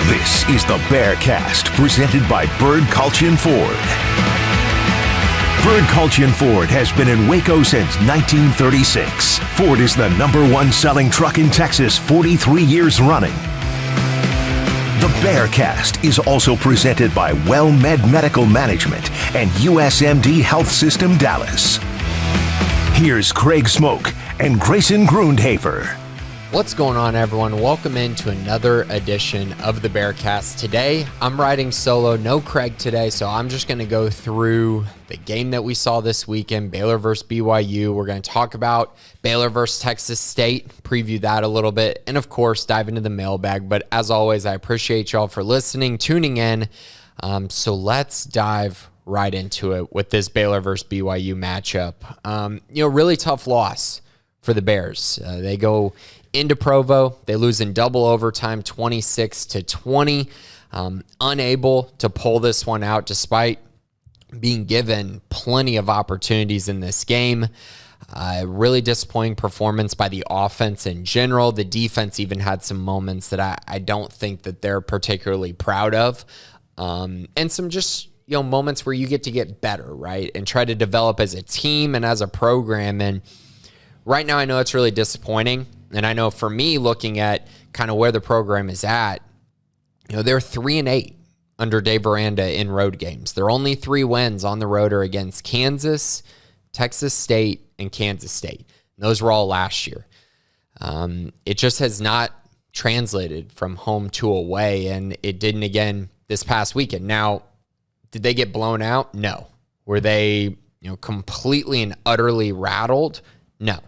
This is the Bearcast, presented by Bird Culture Ford. Bird Culture Ford has been in Waco since 1936. Ford is the #1 selling truck in Texas, 43 years running. The Bearcast is also presented by WellMed Medical Management and USMD Health System Dallas. Here's Craig Smoke and Grayson Grundhafer. What's going on, everyone? Welcome into another edition of the Bearcast. Today, I'm riding solo, no Craig today, so I'm just going to go through the game that we saw this weekend, Baylor versus BYU. We're going to talk about Baylor versus Texas State, preview that a little bit, and of course, dive into the mailbag. But as always, I appreciate y'all for listening, tuning in. So let's dive right into it with this Baylor versus BYU matchup. Really tough loss for the Bears. They go into Provo. They lose in double overtime, 26-20. Unable to pull this one out despite being given plenty of opportunities in this game. Really disappointing performance by the offense in general. The defense even had some moments that I don't think that they're particularly proud of. And some just moments where you get better, right? And try to develop as a team and as a program. And right now I know it's really disappointing. And I know for me, looking at kind of where the program is at, they're 3-8 under Dave Aranda in road games. Their only 3 wins on the road are against Kansas, Texas State, and Kansas State. And those were all last year. It just has not translated from home to away, and it didn't again this past weekend. Now, did they get blown out? No. Were they completely and utterly rattled? No.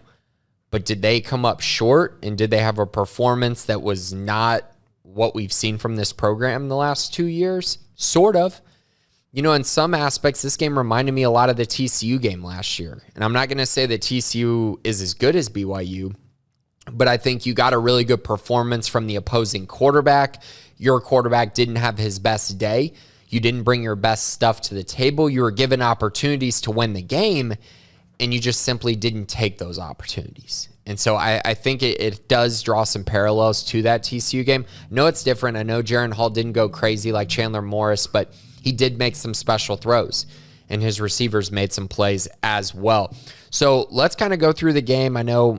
But did they come up short, and did they have a performance that was not what we've seen from this program in the last 2 years? Sort of. In some aspects, this game reminded me a lot of the TCU game last year. And I'm not going to say that TCU is as good as BYU, but I think you got a really good performance from the opposing quarterback. Your quarterback didn't have his best day. You didn't bring your best stuff to the table. You were given opportunities to win the game, and you just simply didn't take those opportunities. And so I think it does draw some parallels to that TCU game. I know it's different. I know Jaron Hall didn't go crazy like Chandler Morris, but he did make some special throws, and his receivers made some plays as well. So let's kind of go through the game. I know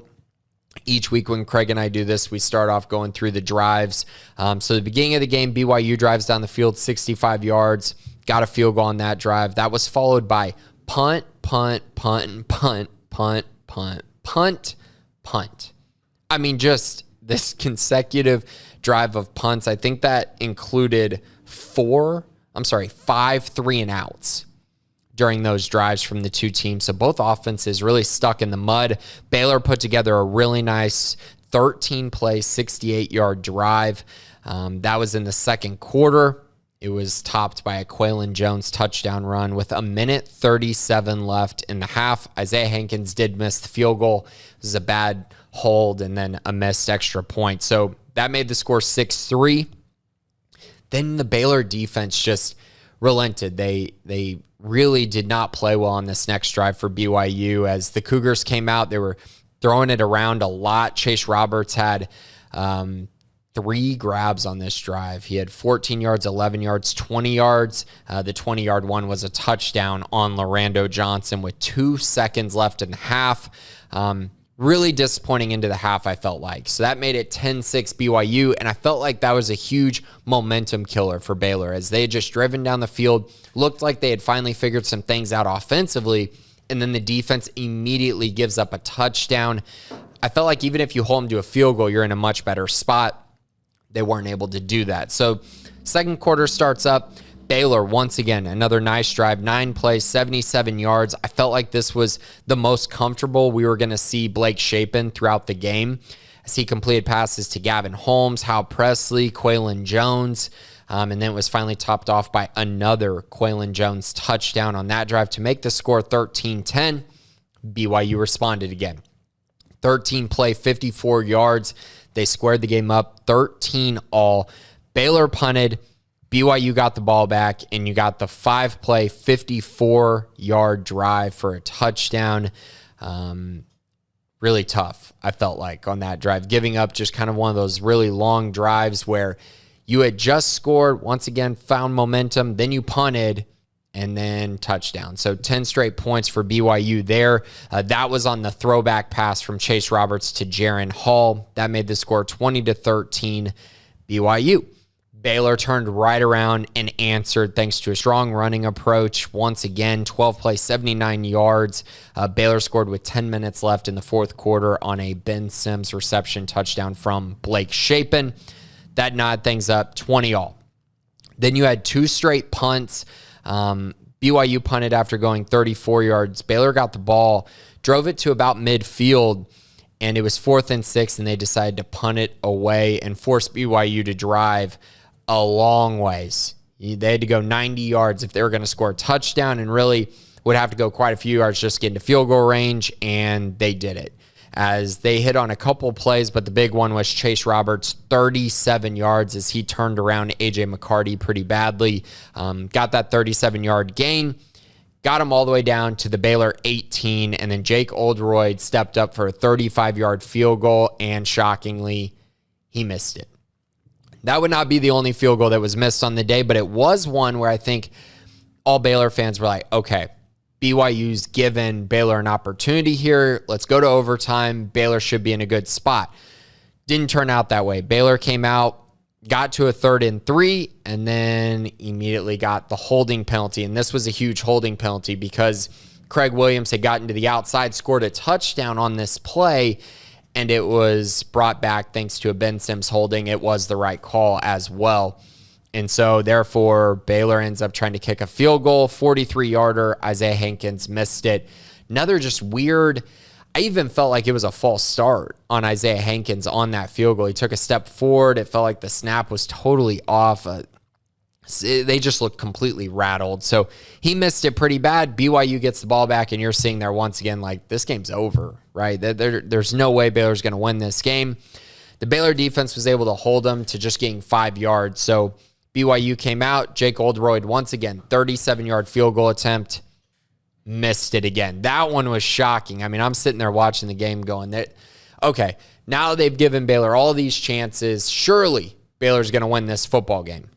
each week when Craig and I do this, we start off going through the drives. So the beginning of the game, BYU drives down the field 65 yards, got a field goal on that drive. That was followed by punt, punt, punt, punt, punt, punt, punt, punt. I mean, just this consecutive drive of punts. I think that included 5 3-and-outs during those drives from the two teams. So both offenses really stuck in the mud. Baylor put together a really nice 13-play, 68-yard drive. That was in the second quarter. It was topped by a Quaylon Jones touchdown run with 1:37 left in the half. Isaiah Hankins did miss the field goal. It was a bad hold and then a missed extra point. So that made the score 6-3. Then the Baylor defense just relented. They really did not play well on this next drive for BYU. As the Cougars came out, they were throwing it around a lot. Chase Roberts had 3 grabs on this drive. He had 14 yards, 11 yards, 20 yards. The 20-yard one was a touchdown on Lorando Johnson with 2 seconds left in the half. Really disappointing into the half, I felt like. So that made it 10-6 BYU, and I felt like that was a huge momentum killer for Baylor as they had just driven down the field, looked like they had finally figured some things out offensively, and then the defense immediately gives up a touchdown. I felt like even if you hold them to a field goal, you're in a much better spot. They weren't able to do that. So second quarter starts up. Baylor, once again, another nice drive, 9 plays, 77 yards. I felt like this was the most comfortable we were going to see Blake Shapen throughout the game as he completed passes to Gavin Holmes, Hal Presley, Quaylon Jones, and then it was finally topped off by another Quaylon Jones touchdown on that drive to make the score 13-10. BYU responded again. 13 play, 54 yards. They squared the game up 13-all. Baylor punted. BYU got the ball back, and you got the 5-play, 54-yard drive for a touchdown. Really tough, I felt like, on that drive. Giving up just kind of one of those really long drives where You had just scored, once again, found momentum, then you punted, and then touchdown. So 10 straight points for BYU there. That was on the throwback pass from Chase Roberts to Jaron Hall. That made the score 20-13 BYU. Baylor turned right around and answered thanks to a strong running approach. Once again, 12 plays, 79 yards. Baylor scored with 10 minutes left in the fourth quarter on a Ben Sims reception touchdown from Blake Shapen. That knotted things up 20-all. Then you had 2 straight punts. BYU punted after going 34 yards. Baylor got the ball, drove it to about midfield, and it was 4th and 6, and they decided to punt it away and force BYU to drive a long ways. They had to go 90 yards if they were going to score a touchdown, and really would have to go quite a few yards just to get into field goal range, and they did it. As they hit on a couple plays, but the big one was Chase Roberts, 37 yards as he turned around A.J. McCarty pretty badly. Got that 37-yard gain, got him all the way down to the Baylor 18, and then Jake Oldroyd stepped up for a 35-yard field goal, and shockingly, he missed it. That would not be the only field goal that was missed on the day, but it was one where I think all Baylor fans were like, okay, BYU's given Baylor an opportunity here. Let's go to overtime. Baylor should be in a good spot. Didn't turn out that way. Baylor came out, got to a 3rd and 3, and then immediately got the holding penalty. And this was a huge holding penalty because Craig Williams had gotten to the outside, scored a touchdown on this play, and it was brought back thanks to a Ben Sims holding. It was the right call as well. And so, therefore, Baylor ends up trying to kick a field goal, 43-yarder. Isaiah Hankins missed it. Another just weird, I even felt like it was a false start on Isaiah Hankins on that field goal. He took a step forward. It felt like the snap was totally off. They just looked completely rattled. So he missed it pretty bad. BYU gets the ball back, and you're seeing there once again, like, this game's over, right? There's no way Baylor's going to win this game. The Baylor defense was able to hold them to just getting 5 yards. So BYU came out. Jake Oldroyd, once again, 37-yard field goal attempt. Missed it again. That one was shocking. I mean, I'm sitting there watching the game going, okay, now they've given Baylor all these chances. Surely Baylor's going to win this football game.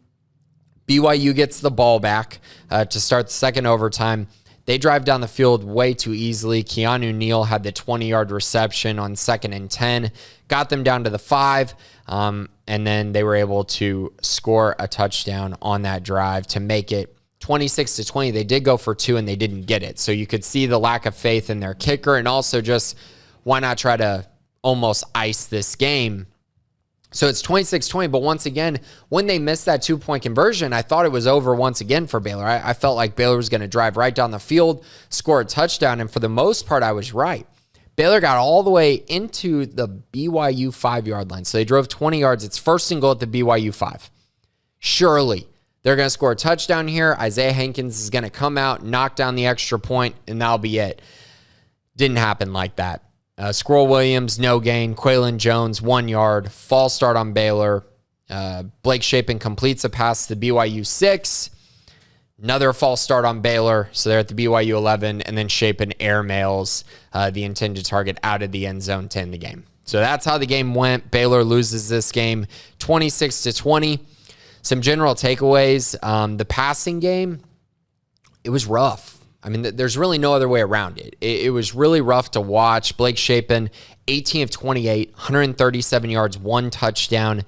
BYU gets the ball back to start the second overtime. They drive down the field way too easily. Keanu Neal had the 20-yard reception on 2nd and 10, got them down to the 5, and then they were able to score a touchdown on that drive to make it 26-20. They did go for 2, and they didn't get it. So you could see the lack of faith in their kicker, and also just why not try to almost ice this game. So it's 26-20, but once again, when they missed that 2-point conversion, I thought it was over once again for Baylor. I felt like Baylor was going to drive right down the field, score a touchdown, and for the most part, I was right. Baylor got all the way into the BYU 5-yard line. So they drove 20 yards. It's 1st and goal at the BYU 5. Surely they're going to score a touchdown here. Isaiah Hankins is going to come out, knock down the extra point, and that'll be it. Didn't happen like that. Squirrel Williams, no gain. Quaylen Jones, 1 yard. False start on Baylor. Blake Shapen completes a pass to the BYU 6. Another false start on Baylor. So they're at the BYU 11. And then Shapen airmails the intended target out of the end zone to end the game. So that's how the game went. Baylor loses this game 26-20. Some general takeaways. The passing game, it was rough. I mean, there's really no other way around it. It was really rough to watch. Blake Shapen, 18 of 28, 137 yards, 1 touchdown,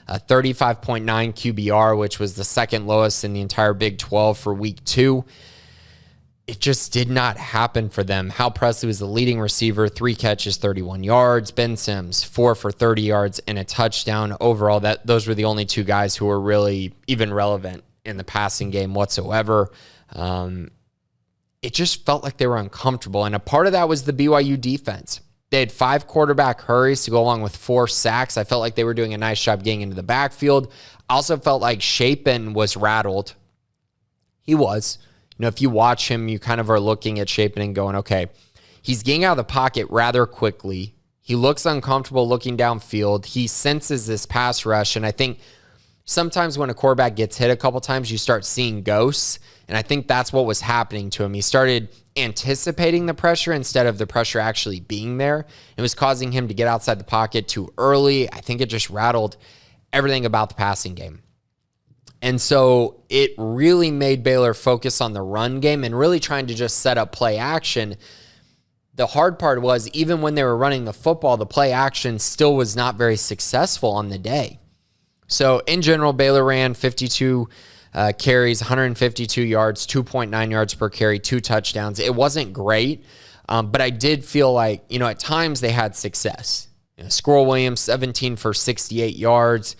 35.9 QBR, which was the second lowest in the entire Big 12 for week 2. It just did not happen for them. Hal Presley was the leading receiver, 3 catches, 31 yards. Ben Sims, 4 for 30 yards and a touchdown. Overall, those were the only 2 guys who were really even relevant in the passing game whatsoever. It just felt like they were uncomfortable. And a part of that was the BYU defense. They had 5 quarterback hurries to go along with 4 sacks. I felt like they were doing a nice job getting into the backfield. I also felt like Shapen was rattled. He was. You know, if you watch him, you kind of are looking at Shapen and going, okay, he's getting out of the pocket rather quickly. He looks uncomfortable looking downfield. He senses this pass rush. And I think sometimes when a quarterback gets hit a couple times, you start seeing ghosts. And I think that's what was happening to him. He started anticipating the pressure instead of the pressure actually being there. It was causing him to get outside the pocket too early. I think it just rattled everything about the passing game. And so it really made Baylor focus on the run game and really trying to just set up play action. The hard part was even when they were running the football, the play action still was not very successful on the day. So in general, Baylor ran 52 carries, 152 yards, 2.9 yards per carry, 2 touchdowns. It wasn't great, but I did feel like, at times they had success. Squirrel Williams, 17 for 68 yards.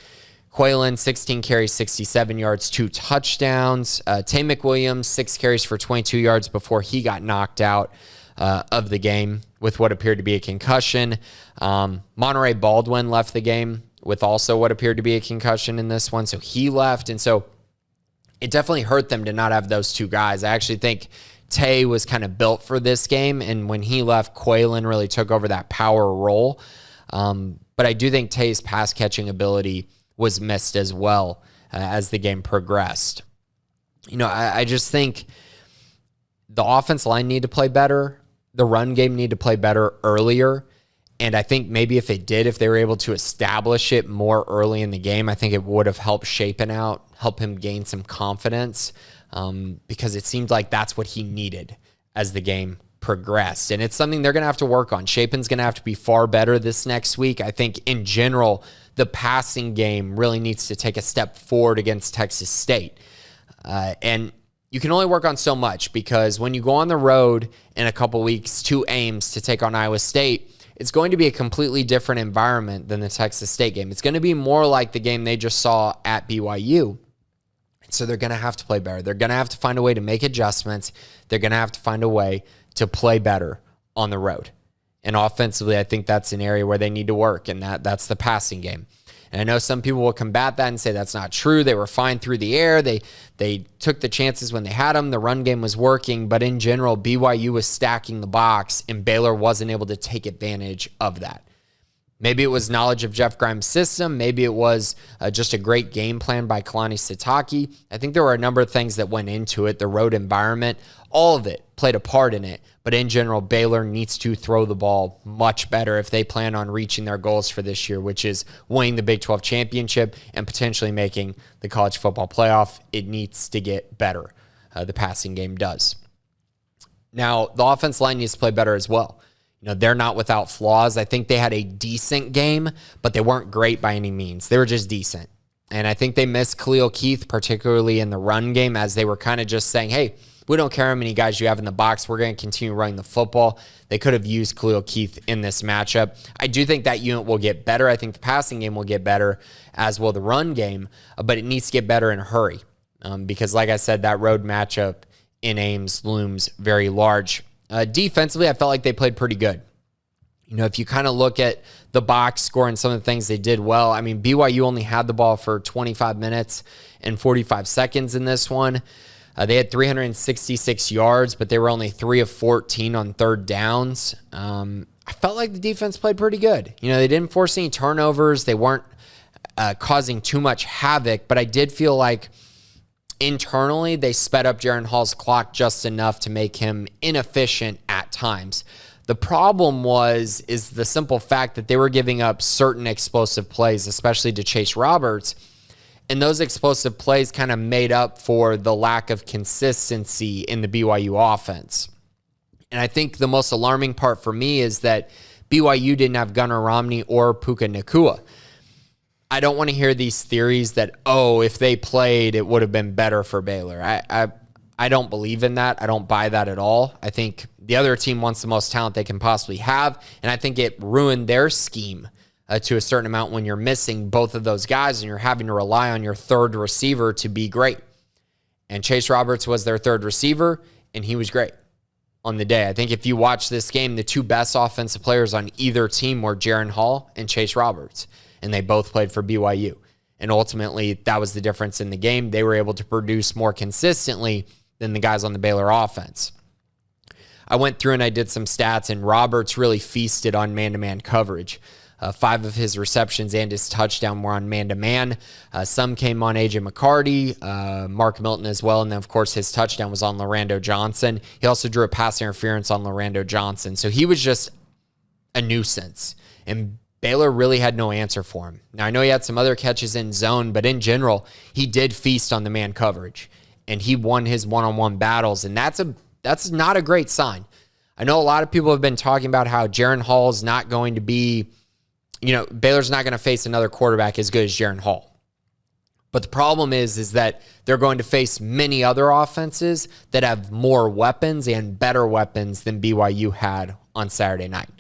Quaylen, 16 carries, 67 yards, 2 touchdowns. Tay McWilliams, 6 carries for 22 yards before he got knocked out of the game with what appeared to be a concussion. Monterey Baldwin left the game with also what appeared to be a concussion in this one, so he left. And so it definitely hurt them to not have those 2 guys. I actually think Tay was kind of built for this game, and when he left, Quaylen really took over that power role. But I do think Tay's pass-catching ability was missed as well as the game progressed. I just think the offensive line need to play better. The run game need to play better earlier. And I think maybe if they were able to establish it more early in the game, I think it would have helped Shapen out, help him gain some confidence, because it seemed like that's what he needed as the game progressed. And it's something they're going to have to work on. Shapen's going to have to be far better this next week. I think in general, the passing game really needs to take a step forward against Texas State. And you can only work on so much, because when you go on the road in a couple weeks to Ames to take on Iowa State, it's going to be a completely different environment than the Texas State game. It's going to be more like the game they just saw at BYU. So they're going to have to play better. They're going to have to find a way to make adjustments. They're going to have to find a way to play better on the road. And offensively, I think that's an area where they need to work, and that's the passing game. And I know some people will combat that and say that's not true. They were fine through the air. They took the chances when they had them. The run game was working. But in general, BYU was stacking the box, and Baylor wasn't able to take advantage of that. Maybe it was knowledge of Jeff Grimes' system. Maybe it was just a great game plan by Kalani Sitake. I think there were a number of things that went into it. The road environment, all of it played a part in it. But in general, Baylor needs to throw the ball much better if they plan on reaching their goals for this year, which is winning the Big 12 championship and potentially making the college football playoff. It needs to get better. The passing game does. Now, the offense line needs to play better as well. They're not without flaws. I think they had a decent game, but they weren't great by any means. They were just decent. And I think they missed Khalil Keith, particularly in the run game, as they were kind of just saying, hey, we don't care how many guys you have in the box. We're going to continue running the football. They could have used Khalil Keith in this matchup. I do think that unit will get better. I think the passing game will get better, as will the run game, but it needs to get better in a hurry because, like I said, that road matchup in Ames looms very large. Defensively, I felt like they played pretty good. If you kind of look at the box score and some of the things they did well, I mean, BYU only had the ball for 25 minutes and 45 seconds in this one. They had 366 yards, but they were only 3 of 14 on third downs. I felt like the defense played pretty good. They didn't force any turnovers. They weren't causing too much havoc, but I did feel like internally they sped up Jaren Hall's clock just enough to make him inefficient at times. The problem is the simple fact that they were giving up certain explosive plays, especially to Chase Roberts, and those explosive plays kind of made up for the lack of consistency in the BYU offense. And I think the most alarming part for me is that BYU didn't have Gunnar Romney or Puka Nacua. I don't want to hear these theories that, if they played, it would have been better for Baylor. I don't believe in that. I don't buy that at all. I think the other team wants the most talent they can possibly have, and I think it ruined their scheme to a certain amount when you're missing both of those guys and you're having to rely on your third receiver to be great. And Chase Roberts was their third receiver, and he was great on the day. I think if you watch this game, the two best offensive players on either team were Jaren Hall and Chase Roberts, and they both played for BYU. And ultimately, that was the difference in the game. They were able to produce more consistently than the guys on the Baylor offense. I went through and I did some stats, and Roberts really feasted on man-to-man coverage. 5 of his receptions and his touchdown were on man-to-man. Some came on A.J. McCarty, Mark Milton as well, and then, of course, his touchdown was on Lorando Johnson. He also drew a pass interference on Lorando Johnson. So he was just a nuisance. And Baylor really had no answer for him. Now, I know he had some other catches in zone, but in general, he did feast on the man coverage, and he won his one-on-one battles, and that's not a great sign. I know a lot of people have been talking about how Jaren Hall's not going to be, Baylor's not going to face another quarterback as good as Jaren Hall. But the problem is that they're going to face many other offenses that have more weapons and better weapons than BYU had on Saturday night.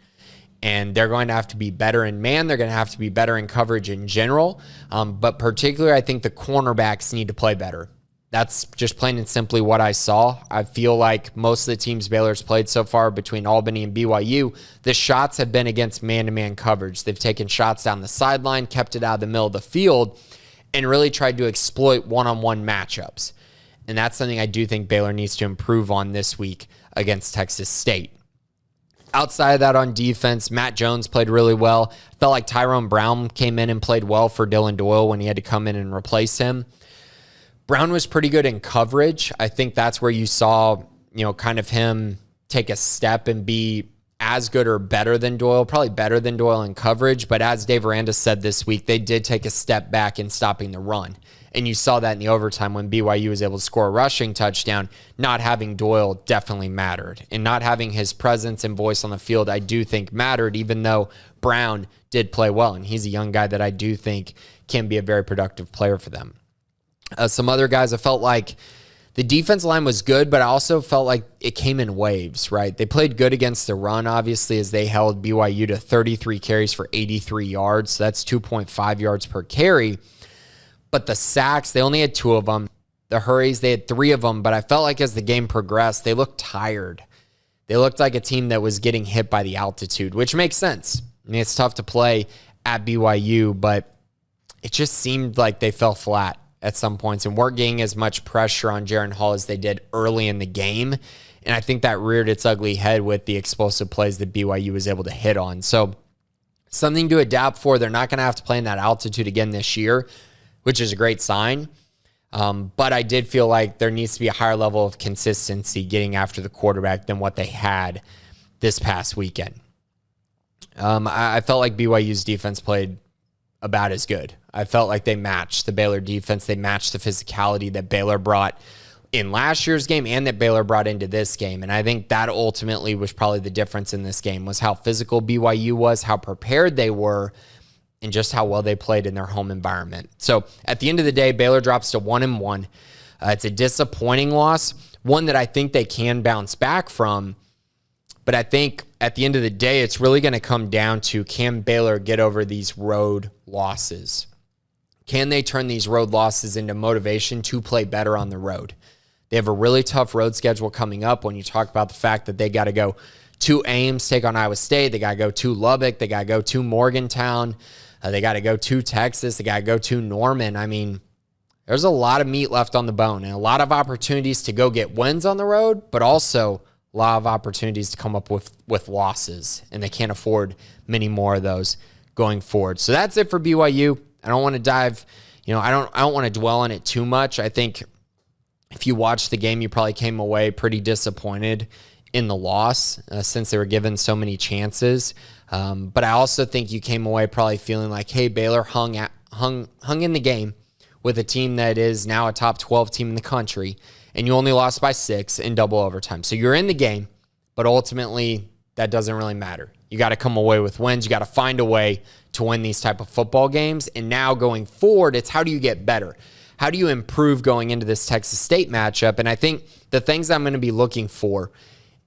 And they're going to have to be better in man. They're going to have to be better in coverage in general. But particularly, I think the cornerbacks need to play better. That's just plain and simply what I saw. I feel like most of the teams Baylor's played so far between Albany and BYU, the shots have been against man-to-man coverage. They've taken shots down the sideline, kept it out of the middle of the field, and really tried to exploit one-on-one matchups. And that's something I do think Baylor needs to improve on this week against Texas State. Outside of that, on defense, Matt Jones played really well. I felt like Tyrone Brown came in and played well for Dylan Doyle when he had to come in and replace him. Brown was pretty good in coverage. I think that's where you saw, kind of him take a step and be as good or better than Doyle, probably better than Doyle in coverage. But as Dave Aranda said this week, they did take a step back in stopping the run. And you saw that in the overtime when BYU was able to score a rushing touchdown. Not having Doyle definitely mattered. And not having his presence and voice on the field, I do think mattered, even though Brown did play well. And he's a young guy that I do think can be a very productive player for them. Some other guys, I felt like the defense line was good, but I also felt like it came in waves, right? They played good against the run, obviously, as they held BYU to 33 carries for 83 yards. So that's 2.5 yards per carry. But the sacks, they only had 2 of them. The hurries, they had 3 of them. But I felt like as the game progressed, they looked tired. They looked like a team that was getting hit by the altitude, which makes sense. I mean, it's tough to play at BYU, but it just seemed like they fell flat at some points and weren't getting as much pressure on Jaren Hall as they did early in the game. And I think that reared its ugly head with the explosive plays that BYU was able to hit on. So something to adapt for. They're not going to have to play in that altitude again this year, which is a great sign. But I did feel like there needs to be a higher level of consistency getting after the quarterback than what they had this past weekend. I felt like BYU's defense played about as good. I felt like they matched the Baylor defense. They matched the physicality that Baylor brought in last year's game and that Baylor brought into this game. And I think that ultimately was probably the difference in this game, was how physical BYU was, how prepared they were, and just how well they played in their home environment. So at the end of the day, Baylor drops to 1-1. It's a disappointing loss, one that I think they can bounce back from. But I think at the end of the day, it's really going to come down to, can Baylor get over these road losses? Can they turn these road losses into motivation to play better on the road? They have a really tough road schedule coming up when you talk about the fact that they got to go to Ames, take on Iowa State. They got to go to Lubbock. They got to go to Morgantown. They got to go to Texas. They got to go to Norman. I mean, there's a lot of meat left on the bone and a lot of opportunities to go get wins on the road, but also a lot of opportunities to come up with losses, and they can't afford many more of those going forward. So that's it for BYU. I don't want to dive, I don't want to dwell on it too much. I think if you watched the game, you probably came away pretty disappointed in the loss since they were given so many chances. But I also think you came away probably feeling like, hey, Baylor hung in the game with a team that is now a top 12 team in the country, and you only lost by 6 in double overtime. So you're in the game, but ultimately that doesn't really matter. You got to come away with wins. You got to find a way to win these type of football games. And now going forward, it's how do you get better? How do you improve going into this Texas State matchup? And I think the things I'm going to be looking for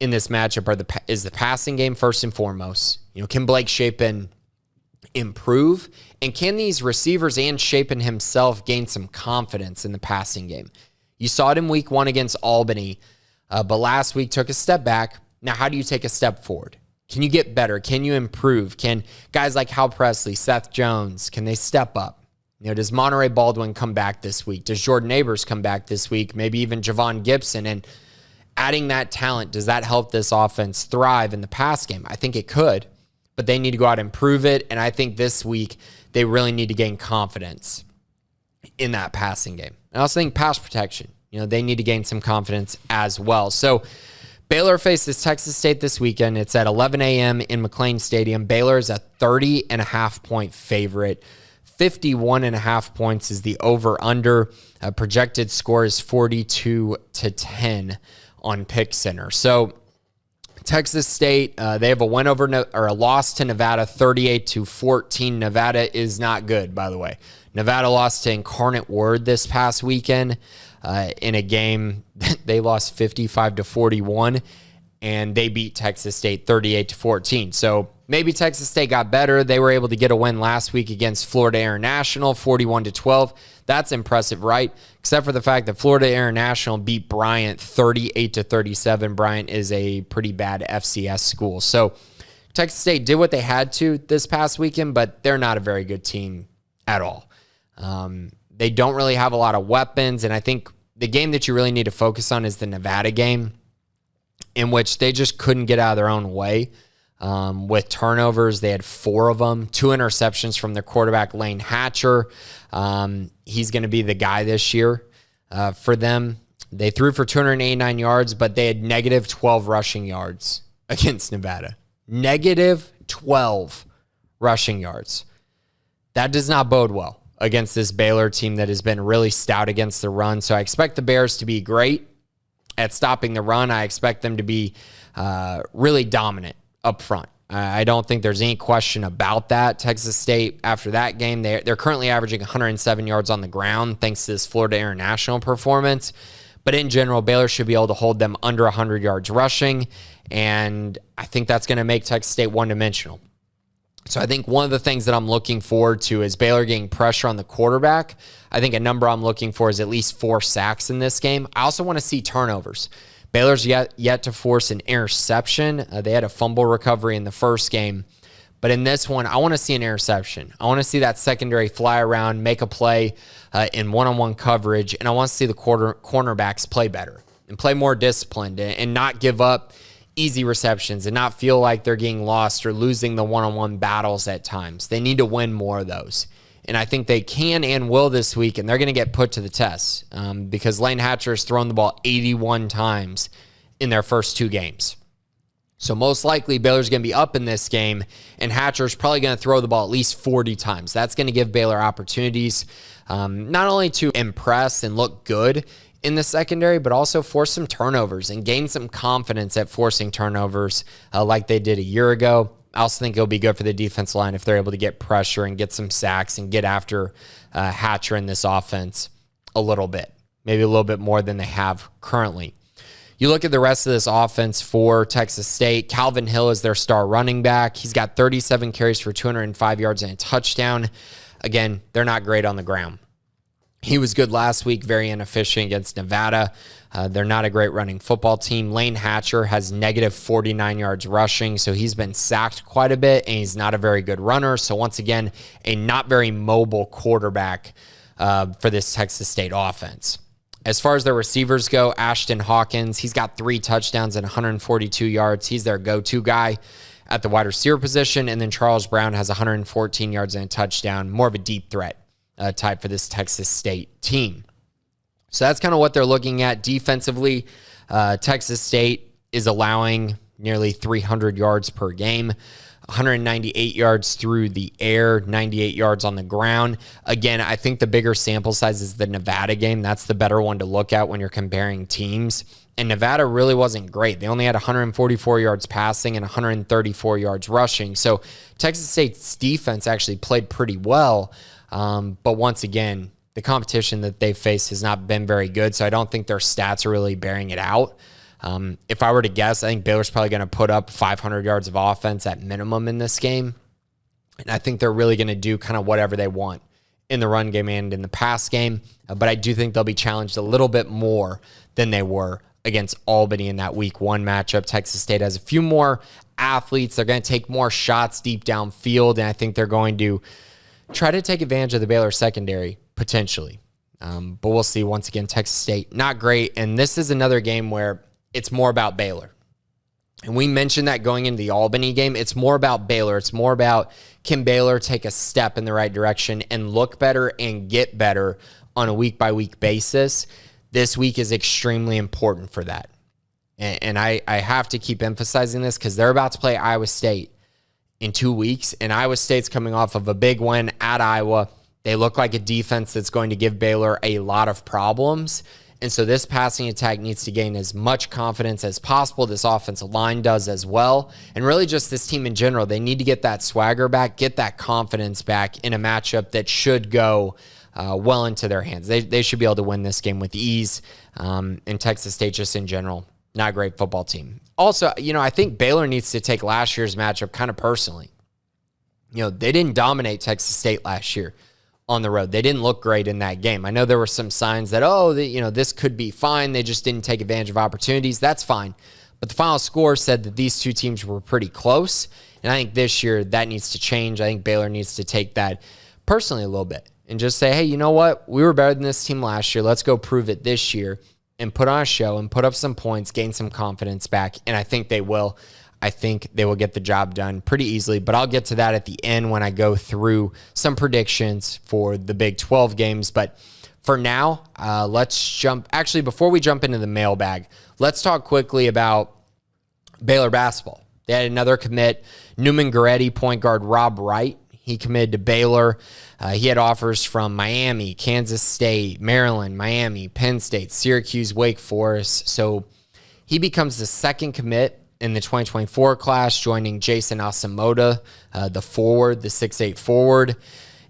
in this matchup is the passing game first and foremost. Can Blake Shapen improve? And can these receivers and Shapen himself gain some confidence in the passing game? You saw it in week 1 against Albany, but last week took a step back. Now, how do you take a step forward? Can you get better? Can you improve? Can guys like Hal Presley, Seth Jones, can they step up? Does Monterey Baldwin come back this week? Does Jordan Neighbors come back this week? Maybe even Javon Gibson. And adding that talent, does that help this offense thrive in the pass game? I think it could, but they need to go out and prove it. And I think this week they really need to gain confidence in that passing game. I also think pass protection, they need to gain some confidence as well. So Baylor faces Texas State this weekend. It's at 11 a.m. in McLean Stadium. Baylor is a 30.5-point favorite. 51.5 points is the over-under. Projected score is 42-10 on Pick Center. So Texas State, they have a win over or a loss to Nevada, 38-14. Nevada is not good, by the way. Nevada lost to Incarnate Word this past weekend in a game. They lost 55-41, and they beat Texas State 38-14. So maybe Texas State got better. They were able to get a win last week against Florida International, 41-12. That's impressive, right? Except for the fact that Florida International beat Bryant 38-37. Bryant is a pretty bad FCS school. So Texas State did what they had to this past weekend, but they're not a very good team at all. They don't really have a lot of weapons, and I think the game that you really need to focus on is the Nevada game, in which they just couldn't get out of their own way. With turnovers, they had 4 of them, 2 interceptions from their quarterback, Lane Hatcher. He's going to be the guy this year for them. They threw for 289 yards, but they had negative 12 rushing yards against Nevada. Negative 12 rushing yards. That does not bode well against this Baylor team that has been really stout against the run. So I expect the Bears to be great at stopping the run. I expect them to be really dominant up front. I don't think there's any question about that. Texas State, after that game, they're currently averaging 107 yards on the ground thanks to this Florida International performance. But in general, Baylor should be able to hold them under 100 yards rushing, and I think that's going to make Texas State one-dimensional. So I think one of the things that I'm looking forward to is Baylor getting pressure on the quarterback. I think a number I'm looking for is at least 4 sacks in this game. I also want to see turnovers. Baylor's yet to force an interception. They had a fumble recovery in the first game. But in this one, I want to see an interception. I want to see that secondary fly around, make a play in one-on-one coverage, and I want to see the cornerbacks play better and play more disciplined and not give up easy receptions and not feel like they're getting lost or losing the one-on-one battles at times. They need to win more of those. And I think they can and will this week, and they're going to get put to the test because Lane Hatcher has thrown the ball 81 times in their first 2 games. So most likely Baylor's going to be up in this game, and Hatcher's probably going to throw the ball at least 40 times. That's going to give Baylor opportunities not only to impress and look good in the secondary, but also force some turnovers and gain some confidence at forcing turnovers like they did a year ago. I also think it'll be good for the defense line if they're able to get pressure and get some sacks and get after Hatcher in this offense a little bit, maybe a little bit more than they have currently. You look at the rest of this offense for Texas State. Calvin Hill is their star running back. He's got 37 carries for 205 yards and a touchdown. Again, they're not great on the ground. He was good last week, very inefficient against Nevada. They're not a great running football team. Lane Hatcher has negative 49 yards rushing, so he's been sacked quite a bit, and he's not a very good runner. So once again, a not very mobile quarterback for this Texas State offense. As far as their receivers go, Ashton Hawkins, he's got 3 touchdowns and 142 yards. He's their go-to guy at the wide receiver position. And then Charles Brown has 114 yards and a touchdown, more of a deep threat type for this Texas State team. So that's kind of what they're looking at defensively. Texas State is allowing nearly 300 yards per game, 198 yards through the air, 98 yards on the ground. Again, I think the bigger sample size is the Nevada game. That's the better one to look at when you're comparing teams. And Nevada really wasn't great. They only had 144 yards passing and 134 yards rushing. So Texas State's defense actually played pretty well. But once again, the competition that they've faced has not been very good, so I don't think their stats are really bearing it out. If I were to guess, I think Baylor's probably going to put up 500 yards of offense at minimum in this game. And I think they're really going to do kind of whatever they want in the run game and in the pass game. But I do think they'll be challenged a little bit more than they were against Albany in that week 1 matchup. Texas State has a few more athletes. They're going to take more shots deep downfield, and I think they're going to try to take advantage of the Baylor secondary potentially. But we'll see. Once again, Texas State, not great. And this is another game where it's more about Baylor. And we mentioned that going into the Albany game. It's more about Baylor. It's more about, can Baylor take a step in the right direction and look better and get better on a week-by-week basis? This week is extremely important for that. And I have to keep emphasizing this because they're about to play Iowa State in 2 weeks, and Iowa State's coming off of a big win at Iowa. They look like a defense that's going to give Baylor a lot of problems. And so this passing attack needs to gain as much confidence as possible. This offensive line does as well. And really just this team in general, they need to get that swagger back, get that confidence back in a matchup that should go well into their hands. They should be able to win this game with ease. And Texas State just in general, not a great football team. Also, I think Baylor needs to take last year's matchup kind of personally. They didn't dominate Texas State last year on the road. They didn't look great in that game. I know there were some signs that, this could be fine. They just didn't take advantage of opportunities. That's fine. But the final score said that these two teams were pretty close. And I think this year that needs to change. I think Baylor needs to take that personally a little bit and just say, hey, you know what? We were better than this team last year. Let's go prove it this year and put on a show and put up some points, gain some confidence back. And I think they will. I think they will get the job done pretty easily, but I'll get to that at the end when I go through some predictions for the Big 12 games. But for now, before we jump into the mailbag, let's talk quickly about Baylor basketball. They had another commit, Newman Goretti, point guard Rob Wright. He committed to Baylor. He had offers from Miami, Kansas State, Maryland, Miami, Penn State, Syracuse, Wake Forest. So he becomes the second commit in the 2024 class, joining Jason Asamoah, the 6'8" forward.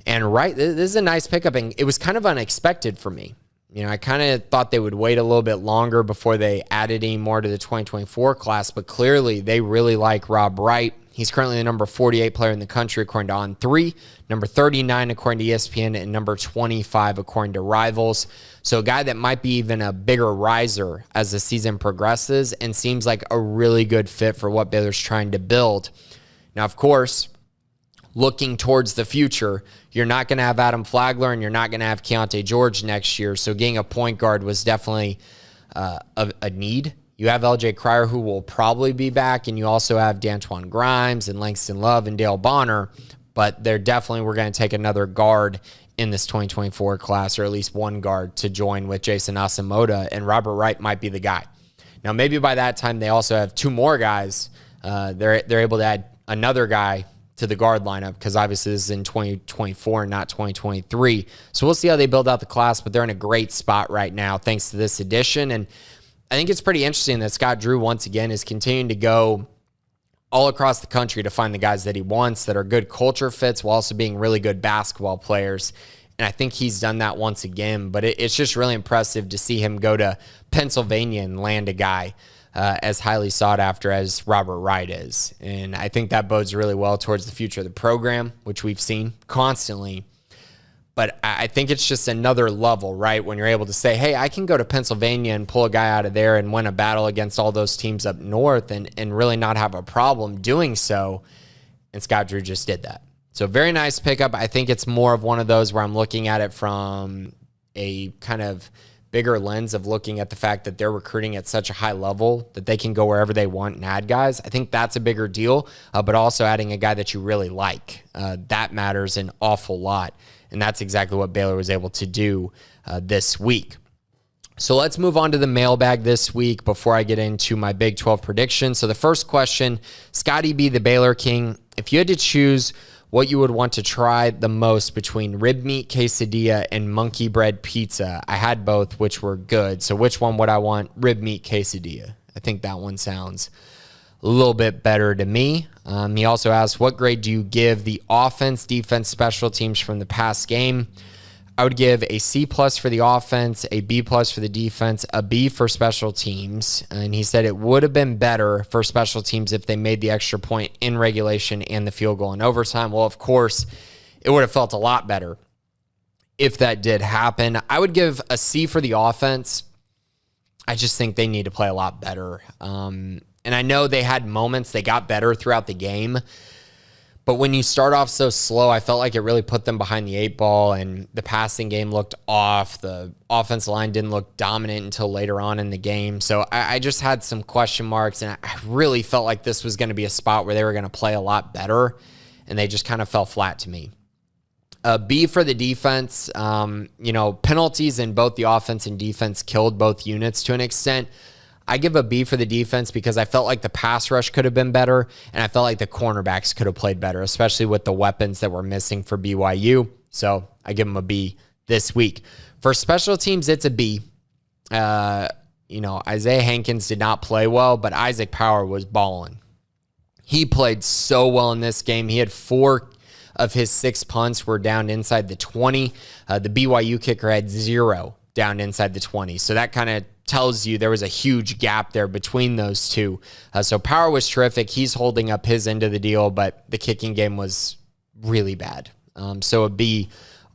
And this is a nice pickup, and it was kind of unexpected for me. I kind of thought they would wait a little bit longer before they added any more to the 2024 class, but clearly they really like Rob Wright. He's currently the number 48 player in the country according to On3, number 39 according to ESPN, and number 25 according to Rivals. So a guy that might be even a bigger riser as the season progresses and seems like a really good fit for what Baylor's trying to build. Now, of course, looking towards the future, you're not going to have Adam Flagler and you're not going to have Keontae George next year. So getting a point guard was definitely a need. You have LJ Cryer, who will probably be back, and you also have D'Antoine Grimes and Langston Love and Dale Bonner, but we're going to take another guard in this 2024 class, or at least one guard to join with Jason Asamoah, and Robert Wright might be the guy. Now, maybe by that time they also have two more guys. They're able to add another guy to the guard lineup because obviously this is in 2024 and not 2023. So we'll see how they build out the class, but they're in a great spot right now thanks to this addition. And I think it's pretty interesting that Scott Drew, once again, is continuing to go all across the country to find the guys that he wants that are good culture fits while also being really good basketball players. And I think he's done that once again, but it's just really impressive to see him go to Pennsylvania and land a guy as highly sought after as Robert Wright is. And I think that bodes really well towards the future of the program, which we've seen constantly. But I think it's just another level, right? When you're able to say, hey, I can go to Pennsylvania and pull a guy out of there and win a battle against all those teams up north and really not have a problem doing so. And Scott Drew just did that. So very nice pickup. I think it's more of one of those where I'm looking at it from a kind of bigger lens of looking at the fact that they're recruiting at such a high level that they can go wherever they want and add guys. I think that's a bigger deal, but also adding a guy that you really like. That matters an awful lot. And that's exactly what Baylor was able to do this week. So let's move on to the mailbag this week before I get into my Big 12 prediction. So the first question, Scotty B, the Baylor King, if you had to choose what you would want to try the most between rib meat quesadilla and monkey bread pizza, I had both, which were good. So which one would I want? Rib meat quesadilla. I think that one sounds a little bit better to me. He also asked, what grade do you give the offense, defense, special teams from the past game? I would give a C+ for the offense, a B+ for the defense, a B for special teams. And he said it would have been better for special teams if they made the extra point in regulation and the field goal in overtime. Well, of course, it would have felt a lot better if that did happen. I would give a C for the offense. I just think they need to play a lot better. And I know they had moments, they got better throughout the game. But when you start off so slow, I felt like it really put them behind the 8 ball, and the passing game looked off. The offensive line didn't look dominant until later on in the game. So I just had some question marks, and I really felt like this was going to be a spot where they were going to play a lot better, and they just kind of fell flat to me. B for the defense. Penalties in both the offense and defense killed both units to an extent. I give a B for the defense because I felt like the pass rush could have been better, and I felt like the cornerbacks could have played better, especially with the weapons that were missing for BYU. So I give them a B this week. For special teams, it's a B. Isaiah Hankins did not play well, but Isaac Power was balling. He played so well in this game. He had 4 of his 6 punts were down inside the 20. The BYU kicker had 0 down inside the 20. So that kind of tells you there was a huge gap there between those two. So Power was terrific. He's holding up his end of the deal, but the kicking game was really bad. So a B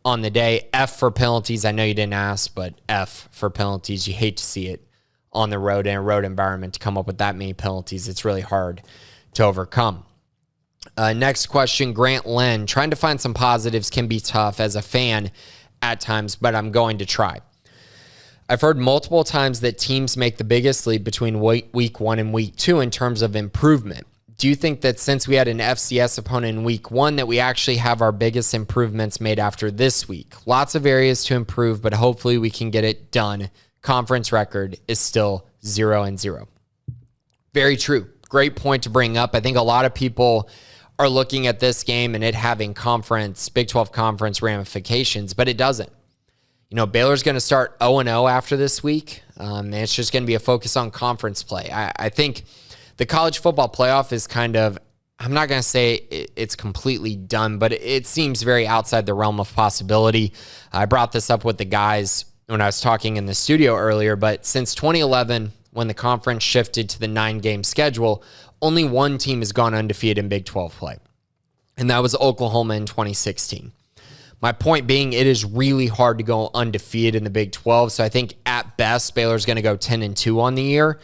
on the day. F for penalties. I know you didn't ask, but F for penalties. You hate to see it on the road in a road environment to come up with that many penalties. It's really hard to overcome. Next question, Grant Lynn. Trying to find some positives can be tough as a fan at times, but I'm going to try. I've heard multiple times that teams make the biggest leap between week 1 and week 2 in terms of improvement. Do you think that since we had an FCS opponent in week 1 that we actually have our biggest improvements made after this week? Lots of areas to improve, but hopefully we can get it done. Conference record is still 0-0. Very true. Great point to bring up. I think a lot of people are looking at this game and it having Big 12 conference ramifications, but it doesn't. Baylor's going to start 0-0 after this week, and it's just going to be a focus on conference play. I think the college football playoff is kind of, I'm not going to say it's completely done, but it seems very outside the realm of possibility. I brought this up with the guys when I was talking in the studio earlier, but since 2011, when the conference shifted to the 9-game schedule, only one team has gone undefeated in Big 12 play, and that was Oklahoma in 2016. My point being, it is really hard to go undefeated in the Big 12, so I think at best, Baylor's going to go 10-2 on the year,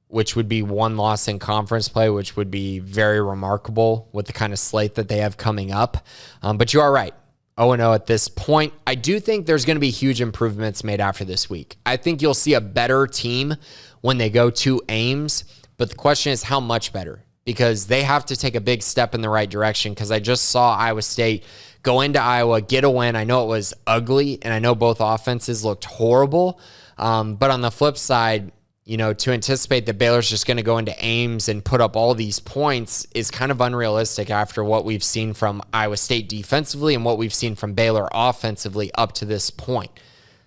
which would be 1 loss in conference play, which would be very remarkable with the kind of slate that they have coming up. But you are right. 0-0 at this point. I do think there's going to be huge improvements made after this week. I think you'll see a better team when they go to Ames, but the question is how much better, because they have to take a big step in the right direction, because I just saw Iowa State go into Iowa, get a win. I know it was ugly, and I know both offenses looked horrible, but on the flip side, to anticipate that Baylor's just going to go into Ames and put up all these points is kind of unrealistic after what we've seen from Iowa State defensively and what we've seen from Baylor offensively up to this point.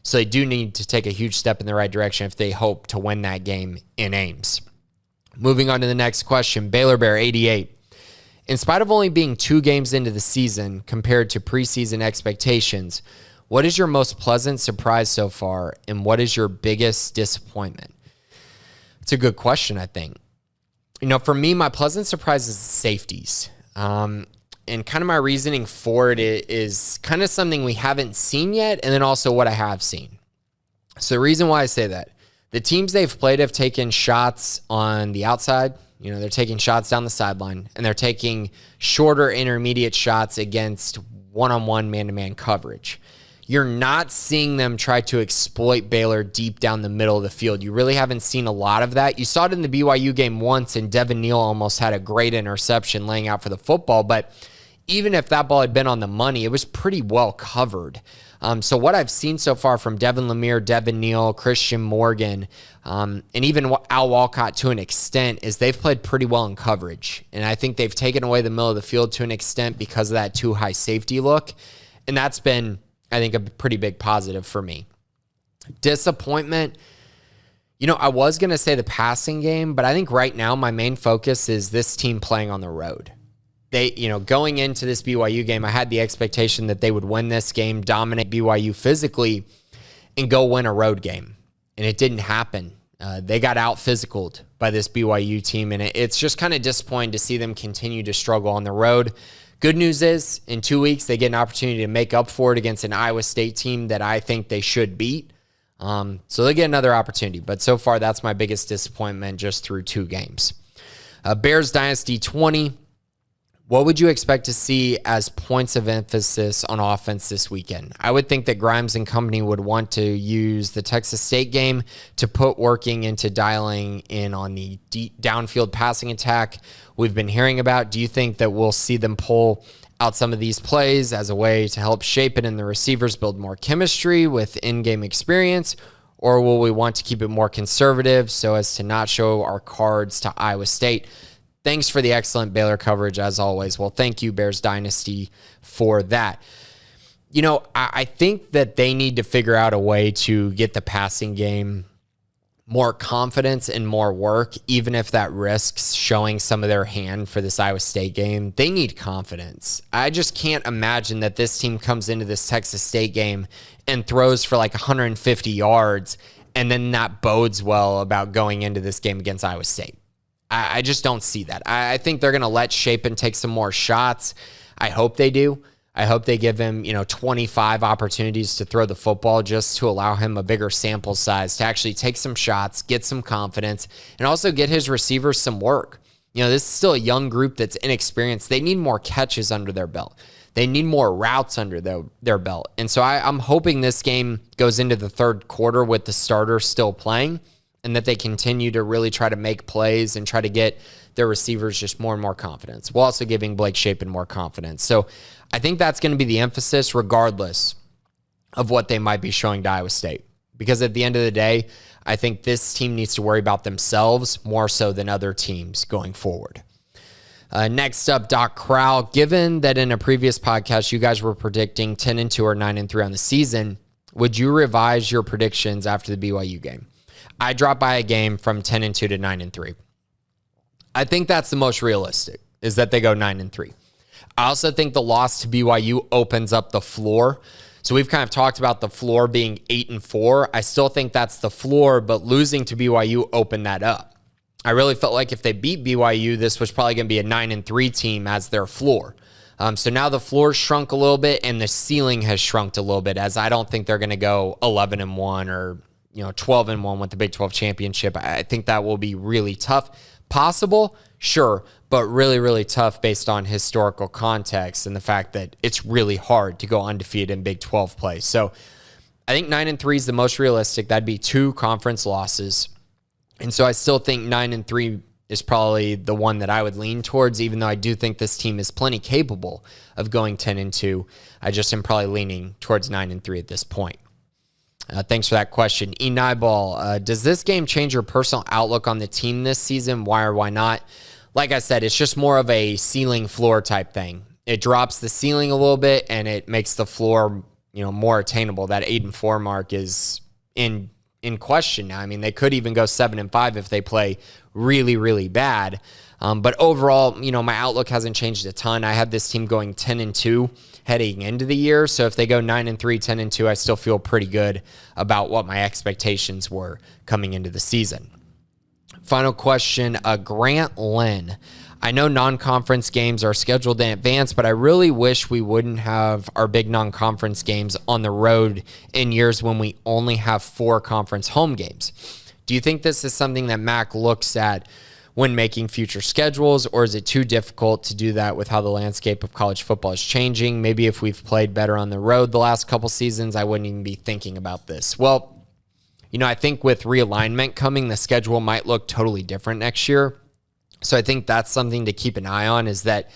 So they do need to take a huge step in the right direction if they hope to win that game in Ames. Moving on to the next question, Baylor Bear 88. In spite of only being 2 games into the season compared to preseason expectations, what is your most pleasant surprise so far, and what is your biggest disappointment? It's a good question, I think. For me, my pleasant surprise is safeties. And kind of my reasoning for it is kind of something we haven't seen yet, and then also what I have seen. So the reason why I say that, the teams they've played have taken shots on the outside. They're taking shots down the sideline, and they're taking shorter intermediate shots against one-on-one man-to-man coverage. You're not seeing them try to exploit Baylor deep down the middle of the field. You really haven't seen a lot of that. You saw it in the BYU game once, and Devin Neal almost had a great interception laying out for the football, but even if that ball had been on the money, it was pretty well covered. So what I've seen so far from Devin Lemire, Devin Neal, Christian Morgan, and even Al Walcott to an extent is they've played pretty well in coverage. And I think they've taken away the middle of the field to an extent because of that too high safety look. And that's been, I think, a pretty big positive for me. Disappointment, I was going to say the passing game, but I think right now my main focus is this team playing on the road. They, going into this BYU game, I had the expectation that they would win this game, dominate BYU physically, and go win a road game. And it didn't happen. They got out-physicaled by this BYU team, and it's just kind of disappointing to see them continue to struggle on the road. Good news is, in 2 weeks, they get an opportunity to make up for it against an Iowa State team that I think they should beat. So they get another opportunity. But so far, that's my biggest disappointment just through 2 games. Bears Dynasty 20. What would you expect to see as points of emphasis on offense this weekend? I would think that Grimes and company would want to use the Texas State game to put working into dialing in on the downfield passing attack we've been hearing about. Do you think that we'll see them pull out some of these plays as a way to help shape it and the receivers build more chemistry with in-game experience? or will we want to keep it more conservative so as to not show our cards to Iowa State? Thanks for the excellent Baylor coverage, as always. Well, thank you, Bears Dynasty, for that. I think that they need to figure out a way to get the passing game more confidence and more work, even if that risks showing some of their hand for this Iowa State game. They need confidence. I just can't imagine that this team comes into this Texas State game and throws for like 150 yards and then that bodes well about going into this game against Iowa State. I just don't see that. I think they're going to let Shapen take some more shots. I hope they do. I hope they give him, 25 opportunities to throw the football just to allow him a bigger sample size to actually take some shots, get some confidence, and also get his receivers some work. This is still a young group that's inexperienced. They need more catches under their belt. They need more routes under their belt. And so I'm hoping this game goes into the third quarter with the starter still playing and that they continue to really try to make plays and try to get their receivers just more and more confidence, while also giving Blake Shapen more confidence. So I think that's going to be the emphasis regardless of what they might be showing to Iowa State. Because at the end of the day, I think this team needs to worry about themselves more so than other teams going forward. Next up, Doc Crowell. Given that in a previous podcast, you guys were predicting 10-2 or 9-3 on the season, would you revise your predictions after the BYU game? I dropped by a game from 10-2 to 9-3. I think that's the most realistic, is that they go 9-3. I also think the loss to BYU opens up the floor. So we've kind of talked about the floor being 8-4. I still think that's the floor, but losing to BYU opened that up. I really felt like if they beat BYU, this was probably going to be a 9-3 team as their floor. So now the floor shrunk a little bit and the ceiling has shrunk a little bit, as I don't think they're going to go 11-1 or 12-1 with the Big 12 championship. I think that will be really tough. Possible, sure, but really, really tough based on historical context and the fact that it's really hard to go undefeated in Big 12 play. So I think 9-3 is the most realistic. That'd be 2 conference losses. And so I still think 9-3 is probably the one that I would lean towards, even though I do think this team is plenty capable of going 10-2. I just am probably leaning towards 9-3 at this point. Thanks for that question. E. Nyball, does this game change your personal outlook on the team this season? Why or why not? Like I said, it's just more of a ceiling floor type thing. It drops the ceiling a little bit and it makes the floor, more attainable. That 8-4 mark is in question now. I mean, they could even go 7-5 if they play really, really bad. But overall, my outlook hasn't changed a ton. I have this team going 10-2 heading into the year. So if they go 9-3, 10-2, I still feel pretty good about what my expectations were coming into the season. Final question, Grant Lynn. I know non-conference games are scheduled in advance, but I really wish we wouldn't have our big non-conference games on the road in years when we only have 4 conference home games. Do you think this is something that Mac looks at when making future schedules, or is it too difficult to do that with how the landscape of college football is changing? Maybe if we've played better on the road the last couple seasons, I wouldn't even be thinking about this. Well, I think with realignment coming, the schedule might look totally different next year. So I think that's something to keep an eye on, is that,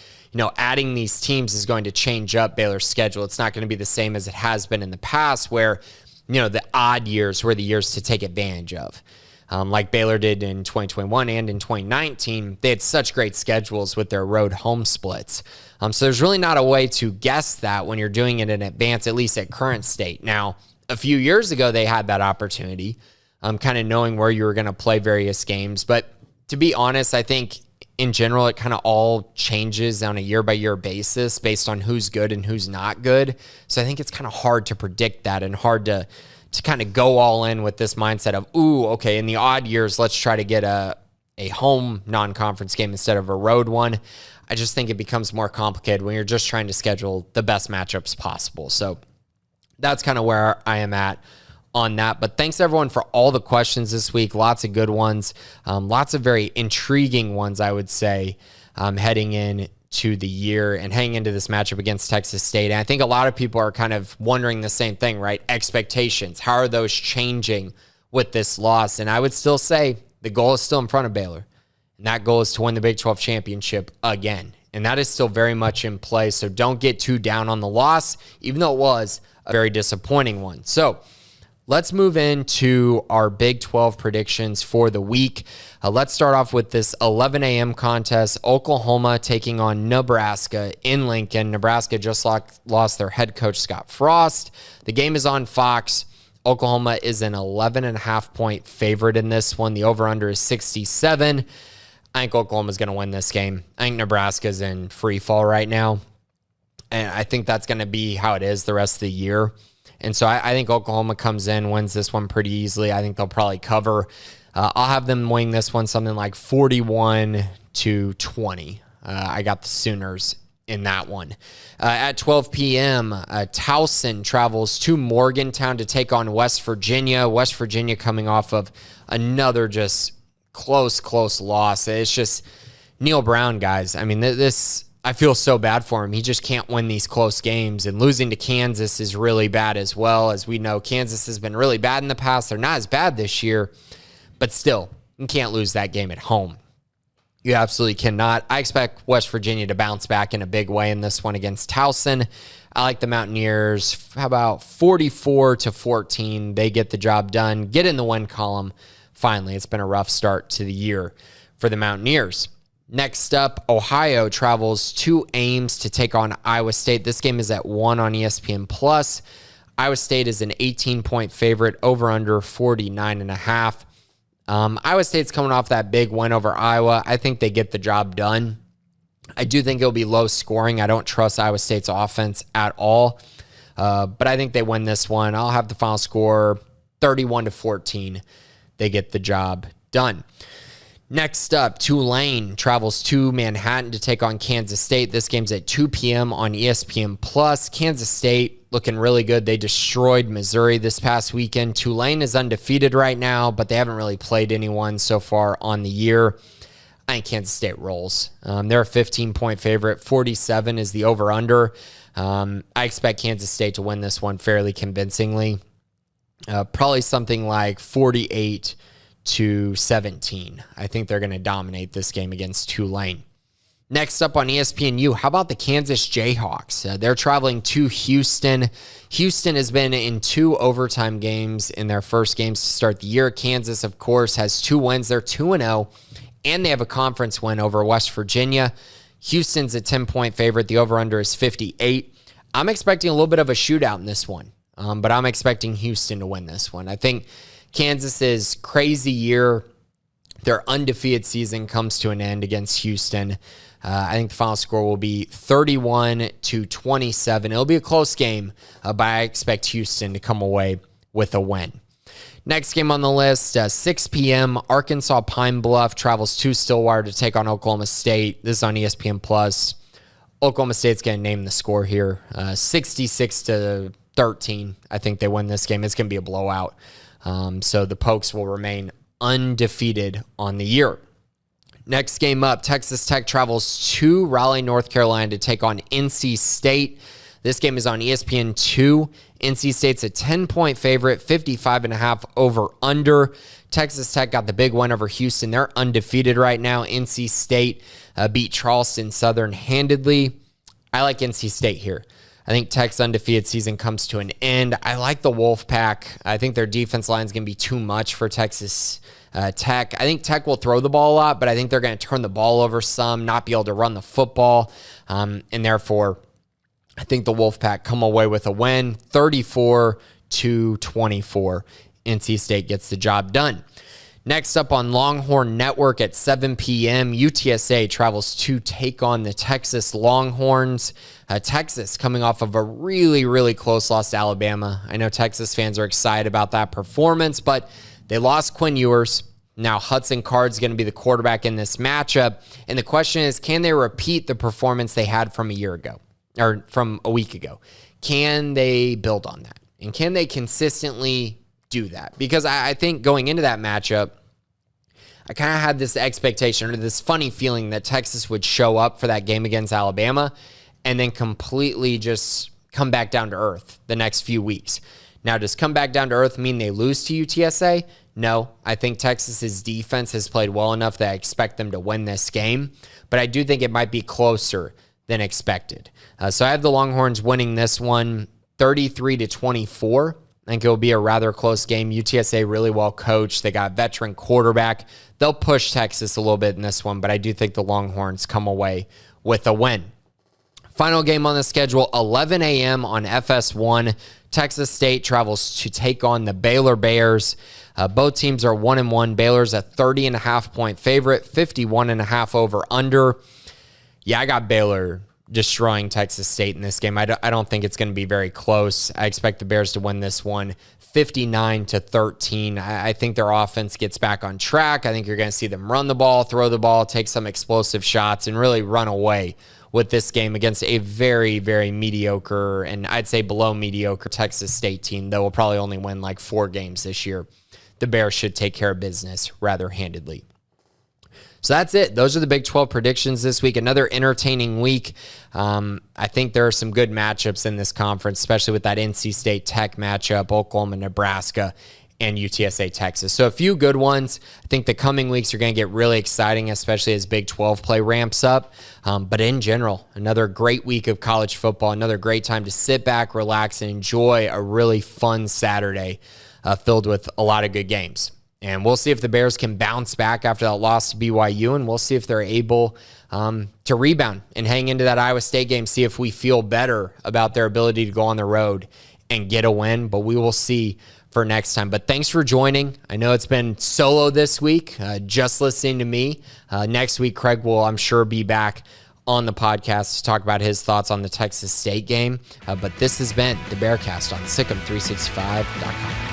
adding these teams is going to change up Baylor's schedule. It's not going to be the same as it has been in the past where, the odd years were the years to take advantage of. Like Baylor did in 2021 and in 2019, they had such great schedules with their road home splits. So there's really not a way to guess that when you're doing it in advance, at least at current state. Now, a few years ago, they had that opportunity, kind of knowing where you were going to play various games. But to be honest, I think in general, it kind of all changes on a year-by-year basis based on who's good and who's not good. So I think it's kind of hard to predict that and hard to kind of go all in with this mindset of, okay, in the odd years, let's try to get a home non-conference game instead of a road one. I just think it becomes more complicated when you're just trying to schedule the best matchups possible. So that's kind of where I am at on that. But thanks everyone for all the questions this week. Lots of good ones. Lots of very intriguing ones, I would say, heading in to the year and hanging into this matchup against Texas State. And I think a lot of people are kind of wondering the same thing, right? Expectations. How are those changing with this loss? And I would still say the goal is still in front of Baylor. And that goal is to win the Big 12 championship again. And that is still very much in play. So don't get too down on the loss, even though it was a very disappointing one. So Let's move into our Big 12 predictions for the week. Let's start off with this 11 a.m. contest. Oklahoma taking on Nebraska in Lincoln. Nebraska just lost their head coach, Scott Frost. The game is on Fox. Oklahoma is an 11.5-point favorite in this one. The over-under is 67. I think Oklahoma's going to win this game. I think Nebraska's in free fall right now. And I think that's going to be how it is the rest of the year. And so I think Oklahoma comes in, wins this one pretty easily. I think they'll probably cover. I'll have them win this one something like 41-20. I got the Sooners in that one. At 12 p.m., Towson travels to Morgantown to take on West Virginia. West Virginia coming off of another just close loss. It's just Neil Brown, guys. I mean, this... I feel so bad for him. He just can't win these close games. And losing to Kansas is really bad as well. As we know, Kansas has been really bad in the past. They're not as bad this year. But still, you can't lose that game at home. You absolutely cannot. I expect West Virginia to bounce back in a big way in this one against Towson. I like the Mountaineers. How about 44-14? They get the job done. Get in the win column. Finally, it's been a rough start to the year for the Mountaineers. Next up, Ohio travels to Ames to take on Iowa State. This game is at 1 on ESPN+. Iowa State is an 18-point favorite, over under 49.5. Iowa State's coming off that big win over Iowa. I think they get the job done. I do think it'll be low scoring. I don't trust Iowa State's offense at all. But I think they win this one. I'll have the final score 31-14. They get the job done. Next up, Tulane travels to Manhattan to take on Kansas State. This game's at 2 p.m. on ESPN+. Kansas State looking really good. They destroyed Missouri this past weekend. Tulane is undefeated right now, but they haven't really played anyone so far on the year. I think Kansas State rolls. They're a 15-point favorite. 47 is the over-under. I expect Kansas State to win this one fairly convincingly. Probably something like 48-17. I think they're going to dominate this game against Tulane. Next up on ESPNU, how about the Kansas Jayhawks? They're traveling to Houston. Houston has been in 2 overtime games in their first games to start the year. Kansas, of course, has 2 wins. They're 2-0, and they have a conference win over West Virginia. Houston's a 10-point favorite. The over-under is 58. I'm expecting a little bit of a shootout in this one, but I'm expecting Houston to win this one. I think Kansas's crazy year, their undefeated season comes to an end against Houston. I think the final score will be 31-27. It'll be a close game, but I expect Houston to come away with a win. Next game on the list, 6 p.m., Arkansas Pine Bluff travels to Stillwater to take on Oklahoma State. This is on ESPN+. Oklahoma State's going to name the score here, 66-13. I think they win this game. It's going to be a blowout. So the Pokes will remain undefeated on the year. Next game up, Texas Tech travels to Raleigh, North Carolina to take on NC State. This game is on ESPN2. NC State's a 10-point favorite, 55.5 over under. Texas Tech got the big win over Houston. They're undefeated right now. NC State beat Charleston Southern handedly. I like NC State here. I think Tech's undefeated season comes to an end. I like the Wolfpack. I think their defense line is going to be too much for Texas Tech. I think Tech will throw the ball a lot, but I think they're going to turn the ball over some, not be able to run the football, and therefore I think the Wolfpack come away with a win, 34-24. NC State gets the job done. Next up on Longhorn Network at 7 p.m., UTSA travels to take on the Texas Longhorns. Texas coming off of a really, really close loss to Alabama. I know Texas fans are excited about that performance, but they lost Quinn Ewers. Now Hudson Card's going to be the quarterback in this matchup. And the question is, can they repeat the performance they had from a year ago or from a week ago? Can they build on that? And can they consistently do that? Because I think going into that matchup, I kind of had this expectation or this funny feeling that Texas would show up for that game against Alabama and then completely just come back down to earth the next few weeks. Now, does come back down to earth mean they lose to UTSA? No. I think Texas's defense has played well enough that I expect them to win this game, but I do think it might be closer than expected. So I have the Longhorns winning this one 33-24. I think it'll be a rather close game. UTSA really well coached. They got a veteran quarterback. They'll push Texas a little bit in this one, but I do think the Longhorns come away with a win. Final game on the schedule, 11 a.m. on FS1. Texas State travels to take on the Baylor Bears. Both teams are 1-1. Baylor's a 30.5-point favorite, 51.5 over under. Yeah, I got Baylor destroying Texas State in this game. I don't think it's going to be very close. I expect the Bears to win this one 59-13. I think their offense gets back on track. I think you're going to see them run the ball, throw the ball, take some explosive shots, and really run away with this game against a very, very mediocre, and I'd say below mediocre Texas State team that will probably only win like 4 games this year. The Bears should take care of business rather handedly. So that's it. Those are the Big 12 predictions this week. Another entertaining week. I think there are some good matchups in this conference, especially with that NC State Tech matchup, Oklahoma, Nebraska, and UTSA Texas. So a few good ones. I think the coming weeks are going to get really exciting, especially as Big 12 play ramps up. But in general, another great week of college football, another great time to sit back, relax, and enjoy a really fun Saturday filled with a lot of good games. And we'll see if the Bears can bounce back after that loss to BYU, and we'll see if they're able to rebound and hang into that Iowa State game, see if we feel better about their ability to go on the road and get a win. But we will see for next time. But thanks for joining. I know it's been solo this week, just listening to me. Next week, Craig will, I'm sure, be back on the podcast to talk about his thoughts on the Texas State game. But this has been the Bearcast on Sic'Em365.com.